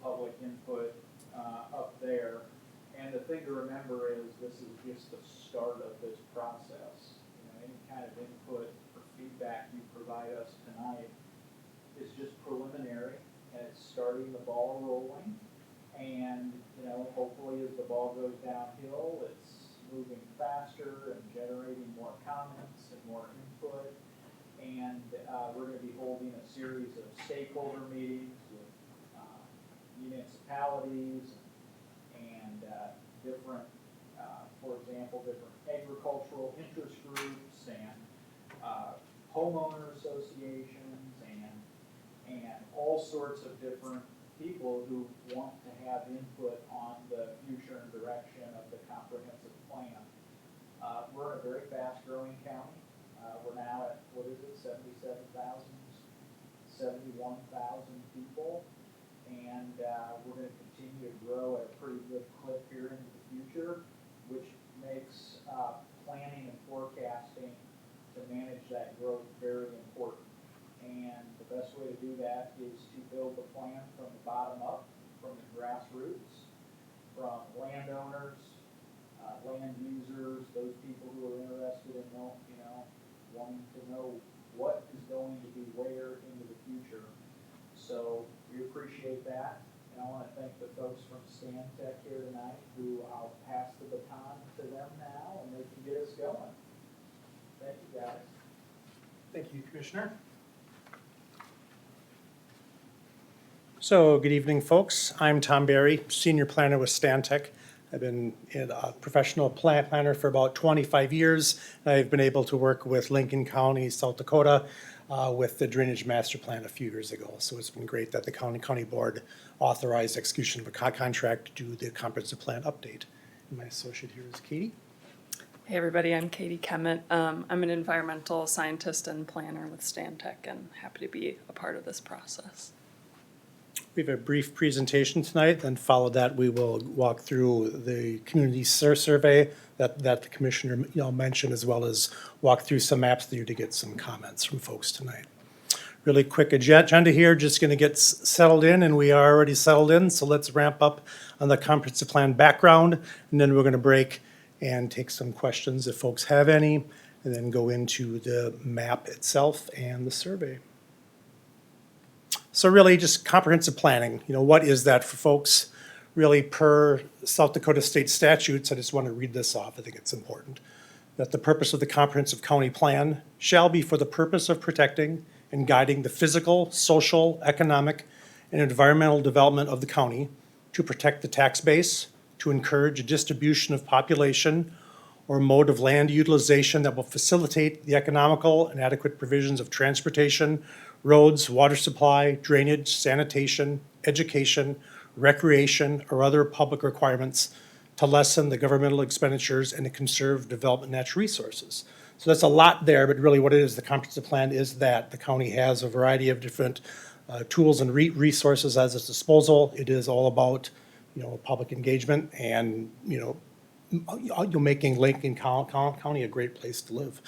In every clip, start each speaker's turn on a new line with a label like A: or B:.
A: public input up there. And the thing to remember is this is just the start of this process. You know, any kind of input or feedback you provide us tonight is just preliminary, and it's starting the ball rolling. And, you know, hopefully as the ball goes downhill, it's moving faster and generating more comments and more input. And we're going to be holding a series of stakeholder meetings with municipalities and different, for example, different agricultural interest groups and homeowner associations and all sorts of different people who want to have input on the future and direction of the comprehensive plan. We're in a very fast-growing county. We're now at, 71,000 people, and we're going to continue to grow at a pretty good clip here into the future, which makes planning and forecasting to manage that growth very important. And the best way to do that is to build the plan from the bottom up, from the grassroots, from landowners, land users, those people who are interested in wanting to know what is going to be where into the future. So we appreciate that, and I want to thank the folks from Stantec here tonight, who I'll pass the baton to them now, and they can get us going. Thank you, guys.
B: Thank you, Commissioner. So, good evening, folks. I'm Tom Barry, Senior Planner with Stantec. I've been a professional planner for about 25 years. I've been able to work with Lincoln County, South Dakota, with the Drainage Master Plan a few years ago. So it's been great that the county board authorized execution of a contract to do the comprehensive plan update. And my associate here is Katie.
C: Hey everybody, I'm Katie Kemet. I'm an environmental scientist and planner with Stantec, and happy to be a part of this process.
B: We have a brief presentation tonight, then follow that we will walk through the community survey that the commissioner mentioned, as well as walk through some maps there to get some comments from folks tonight. Really quick agenda here, just going to get settled in, and we are already settled in, so let's ramp up on the comprehensive plan background, and then we're going to break and take some questions if folks have any, and then go into the map itself and the survey. So really just comprehensive planning, what is that for folks? Really per South Dakota state statutes, I just want to read this off, I think it's important. That the purpose of the comprehensive county plan shall be for the purpose of protecting and guiding the physical, social, economic, and environmental development of the county, to protect the tax base, to encourage a distribution of population or mode of land utilization that will facilitate the economical and adequate provisions of transportation, roads, water supply, drainage, sanitation, education, recreation, or other public requirements to lessen the governmental expenditures and to conserve development natural resources. So that's a lot there, but really what it is, the comprehensive plan is that the county has a variety of different tools and resources at its disposal. It is all about, public engagement and, you're making Lincoln County a great place to live.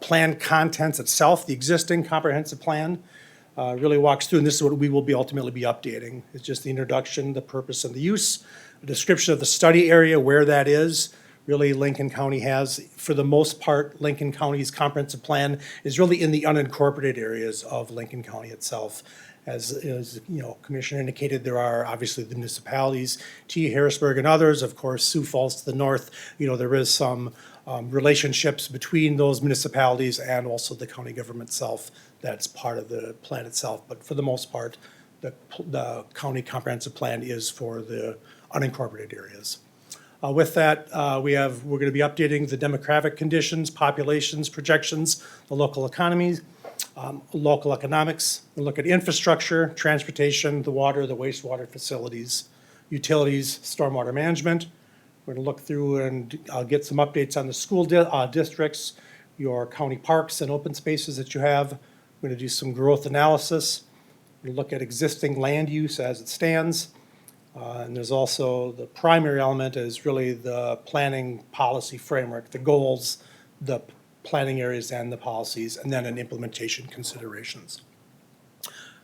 B: Plan contents itself, the existing comprehensive plan really walks through, and this is what we will ultimately be updating. It's just the introduction, the purpose, and the use, a description of the study area, where that is. Really, Lincoln County has, for the most part, Lincoln County's comprehensive plan is really in the unincorporated areas of Lincoln County itself. As Commissioner indicated, there are obviously the municipalities, T. Harrisburg and others, of course, Sioux Falls to the north. There is some relationships between those municipalities and also the county government itself that's part of the plan itself. But for the most part, the county comprehensive plan is for the unincorporated areas. With that, we're going to be updating the demographic conditions, populations, projections, the local economies, local economics. We'll look at infrastructure, transportation, the water, the wastewater facilities, utilities, stormwater management. We're going to look through and get some updates on the school districts, your county parks and open spaces that you have. We're going to do some growth analysis. We'll look at existing land use as it stands. And there's also the primary element is really the planning policy framework, the goals, the planning areas and the policies, and then an implementation considerations.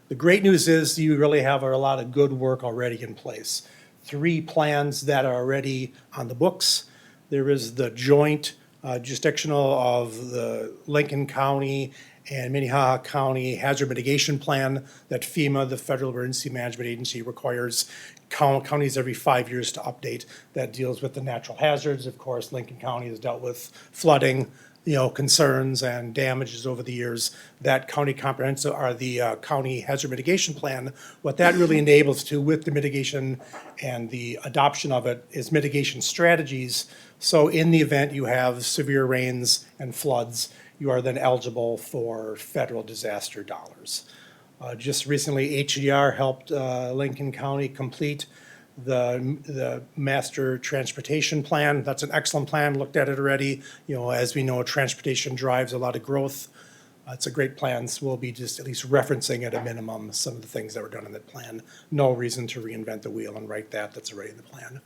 B: The great news is you really have a lot of good work already in place. 3 plans that are already on the books. There is the joint jurisdictional of the Lincoln County and Minnehaha County Hazard Mitigation Plan that FEMA, the Federal Emergency Management Agency, requires counties every 5 years to update. That deals with the natural hazards. Of course, Lincoln County has dealt with flooding, concerns and damages over the years. That county comprehensive, or the county hazard mitigation plan, what that really enables to, with the mitigation and the adoption of it, is mitigation strategies. So in the event you have severe rains and floods, you are then eligible for federal disaster dollars. Just recently, HDR helped Lincoln County complete the master transportation plan. That's an excellent plan, looked at it already. As we know, transportation drives a lot of growth. It's a great plan, so we'll be just at least referencing at a minimum some of the things that were done in that plan. No reason to reinvent the wheel and write that's already in the plan.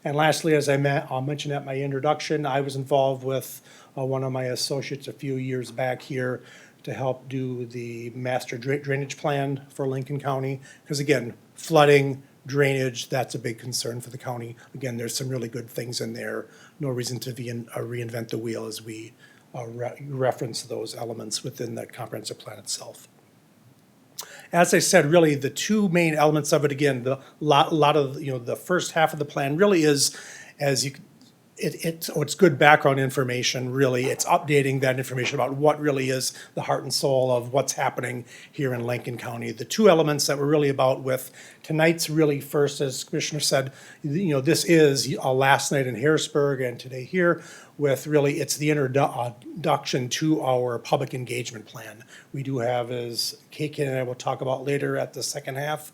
B: And lastly, as I'll mention at my introduction, I was involved with one of my associates a few years back here to help do the master drainage plan for Lincoln County. Because again, flooding, drainage, that's a big concern for the county. Again, there's some really good things in there. No reason to reinvent the wheel as we reference those elements within the comprehensive plan itself. As I said, really the 2 main elements of it, again, the lot of the first half of the plan really is, as you it's good background information, really. It's updating that information about what really is the heart and soul of what's happening here in Lincoln County. The 2 elements that we're really about with tonight's really first, as Commissioner said, this is a last night in Harrisburg and today here with really, it's the introduction to our public engagement plan. We do have, as Kate and I will talk about later at the second half,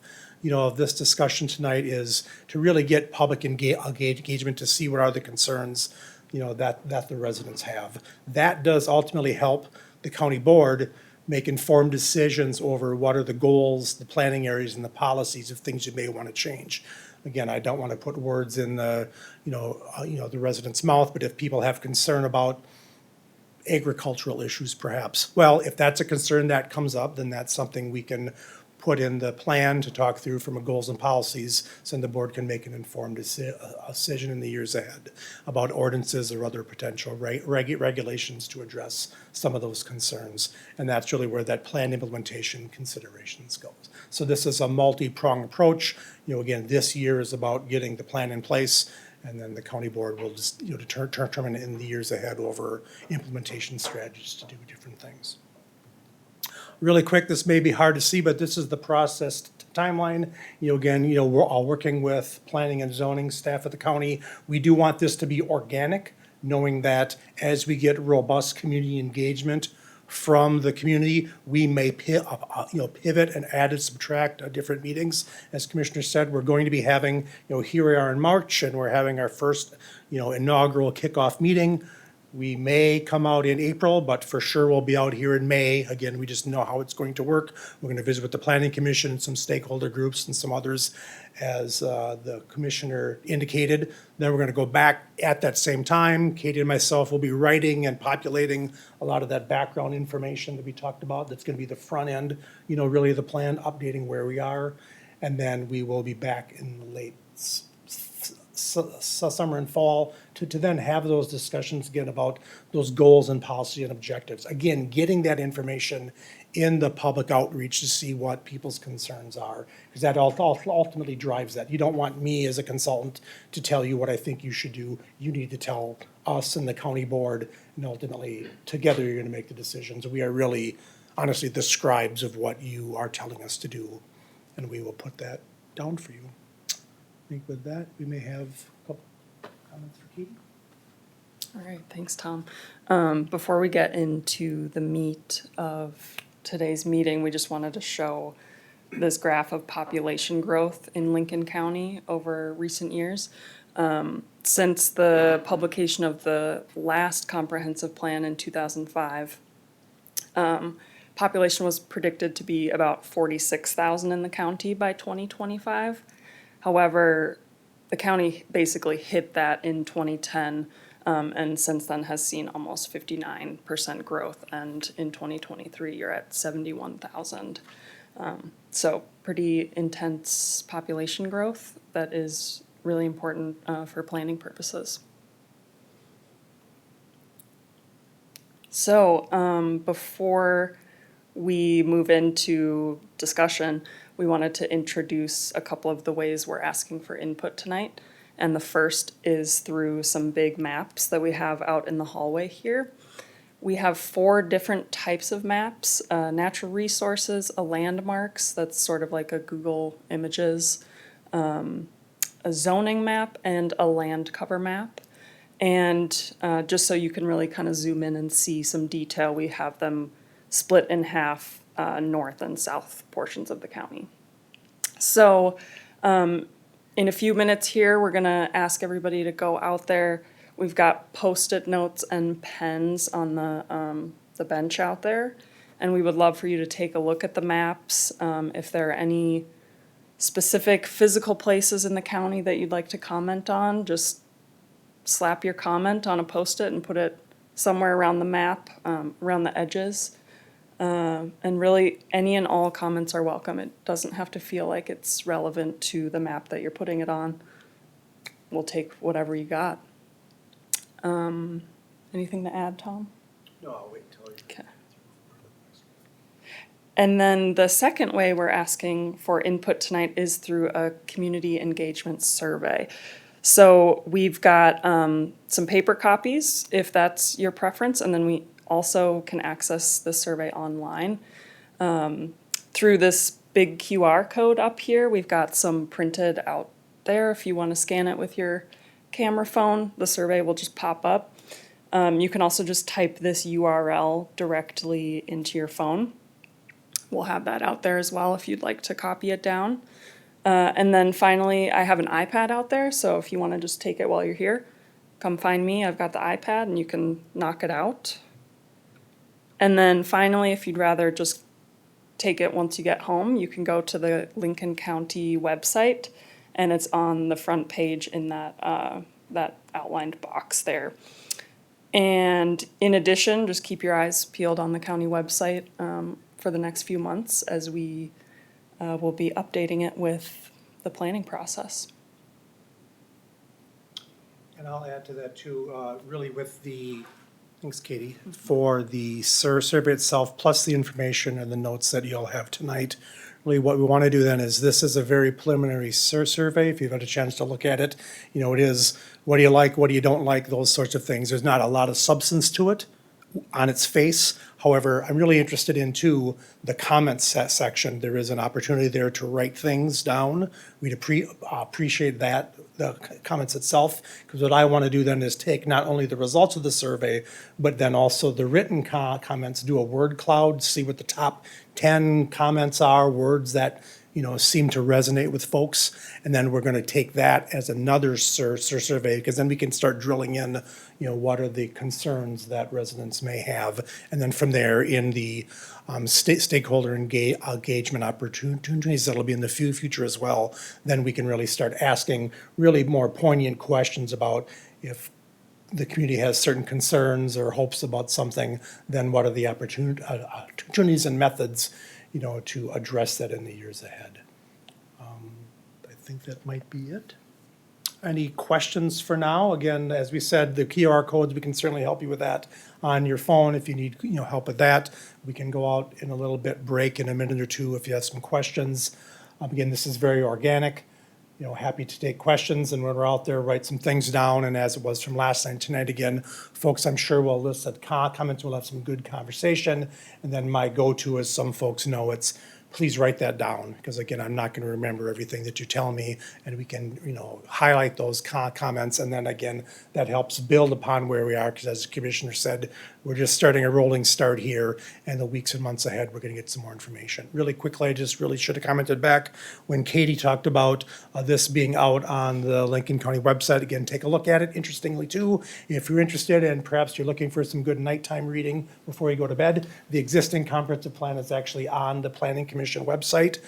B: of this discussion tonight, is to really get public engagement to see what are the concerns, that the residents have. That does ultimately help the county board make informed decisions over what are the goals, the planning areas, and the policies of things you may want to change. Again, I don't want to put words in the resident's mouth, but if people have concern about agricultural issues perhaps, well, if that's a concern that comes up, then that's something we can put in the plan to talk through from a goals and policies, so the board can make an informed decision in the years ahead about ordinances or other potential regulations to address some of those concerns. And that's really where that plan implementation considerations goes. So this is a multi-pronged approach. Again, this year is about getting the plan in place, and then the county board will just determine in the years ahead over implementation strategies to do different things. Really quick, this may be hard to see, but this is the process timeline. Again, we're all working with planning and zoning staff at the county. We do want this to be organic, knowing that as we get robust community engagement from the community, we may pivot and add and subtract different meetings. As Commissioner said, we're going to be having, here we are in March, and we're having our first, inaugural kickoff meeting. We may come out in April, but for sure we'll be out here in May. Again, we just know how it's going to work. We're going to visit with the Planning Commission and some stakeholder groups and some others, as the commissioner indicated. Then we're going to go back at that same time. Katie and myself will be writing and populating a lot of that background information that we talked about. That's going to be the front end, really the plan, updating where we are. And then we will be back in the late summer and fall to then have those discussions again about those goals and policy and objectives. Again, getting that information in the public outreach to see what people's concerns are, because that ultimately drives that. You don't want me as a consultant to tell you what I think you should do. You need to tell us and the county board, and ultimately together you're going to make the decisions. We are really, honestly, the scribes of what you are telling us to do, and we will put that down for you. I think with that, we may have a couple comments for Katie.
C: All right, thanks, Tom. Before we get into the meat of today's meeting, we just wanted to show this graph of population growth in Lincoln County over recent years. Since the publication of the last comprehensive plan in 2005, population was predicted to be about 46,000 in the county by 2025. However, the county basically hit that in 2010, and since then has seen almost 59% growth, and in 2023 you're at 71,000. So pretty intense population growth that is really important for planning purposes. So before we move into discussion, we wanted to introduce a couple of the ways we're asking for input tonight. And the first is through some big maps that we have out in the hallway here. We have 4 different types of maps, natural resources, a landmarks, that's sort of like a Google Images, a zoning map, and a land cover map. And just so you can really kind of zoom in and see some detail, we have them split in half, north and south portions of the county. So in a few minutes here, we're gonna ask everybody to go out there. We've got Post-it notes and pens on the bench out there. And we would love for you to take a look at the maps. If there are any specific physical places in the county that you'd like to comment on, just slap your comment on a Post-it and put it somewhere around the map, around the edges. And really, any and all comments are welcome. It doesn't have to feel like it's relevant to the map that you're putting it on. We'll take whatever you got. Anything to add, Tom?
B: No, I'll wait until you.
C: Okay. And then the second way we're asking for input tonight is through a community engagement survey. So we've got some paper copies, if that's your preference, and then we also can access the survey online. Through this big QR code up here, we've got some printed out there. If you want to scan it with your camera phone, the survey will just pop up. You can also just type this URL directly into your phone. We'll have that out there as well if you'd like to copy it down. And then finally, I have an iPad out there, so if you want to just take it while you're here, come find me. I've got the iPad and you can knock it out. And then finally, if you'd rather just take it once you get home, you can go to the Lincoln County website, and it's on the front page in that outlined box there. And in addition, just keep your eyes peeled on the county website for the next few months as we will be updating it with the planning process.
B: And I'll add to that too, really with the, thanks Katie, for the survey itself, plus the information and the notes that you'll have tonight. Really what we want to do then is, this is a very preliminary survey. If you've had a chance to look at it, you know, it is, what do you like, what do you don't like, those sorts of things. There's not a lot of substance to it on its face. However, I'm really interested in too, the comments section. There is an opportunity there to write things down. We'd appreciate that, the comments itself, because what I want to do then is take not only the results of the survey, but then also the written comments, do a word cloud, see what the top 10 comments are, words that, you know, seem to resonate with folks. And then we're going to take that as another survey, because then we can start drilling in, you know, what are the concerns that residents may have. And then from there, in the stakeholder engagement opportunities that'll be in the future as well, then we can really start asking really more poignant questions about, if the community has certain concerns or hopes about something, then what are the opportunities and methods, you know, to address that in the years ahead. I think that might be it. Any questions for now? Again, as we said, the QR codes, we can certainly help you with that on your phone if you need, you know, help with that. We can go out in a little bit break in a minute or two if you have some questions. Again, this is very organic. You know, happy to take questions, and when we're out there, write some things down. And as it was from last night, tonight again, folks, I'm sure will elicit comments. We'll have some good conversation. And then my go-to, as some folks know, it's please write that down, because again, I'm not going to remember everything that you tell me, and we can, you know, highlight those comments. And then again, that helps build upon where we are, because as the commissioner said, we're just starting a rolling start here, and the weeks and months ahead, we're going to get some more information. Really quickly, I just really should have commented back when Katie talked about this being out on the Lincoln County website. Again, take a look at it. Interestingly too, if you're interested and perhaps you're looking for some good nighttime reading before you go to bed, the existing comprehensive plan is actually on the Planning Commission website,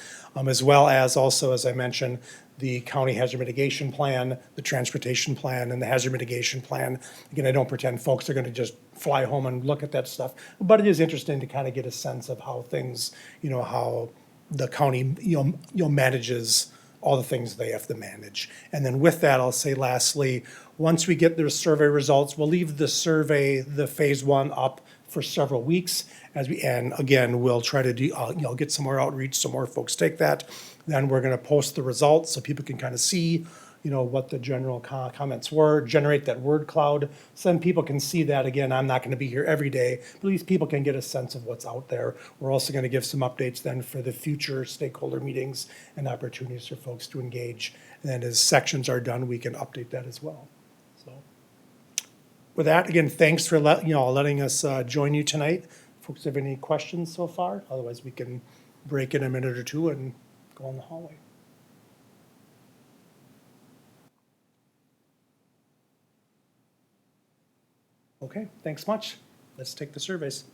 B: as well as also, as I mentioned, the county hazard mitigation plan, the transportation plan, and the hazard mitigation plan. Again, I don't pretend folks are going to just fly home and look at that stuff, but it is interesting to kind of get a sense of how things, you know, how the county, manages all the things they have to manage. And then with that, I'll say lastly, once we get their survey results, we'll leave the survey, the phase one up for several weeks and again, we'll try to do, get some more outreach, so more folks take that. Then we're gonna post the results so people can kind of see, what the general comments were, generate that word cloud. So then people can see that. Again, I'm not gonna be here every day, but at least people can get a sense of what's out there. We're also gonna give some updates then for the future stakeholder meetings and opportunities for folks to engage. And then as sections are done, we can update that as well. So with that, again, thanks for letting us join you tonight. Folks have any questions so far? Otherwise, we can break in a minute or two and go in the hallway. Okay, thanks much. Let's take the surveys.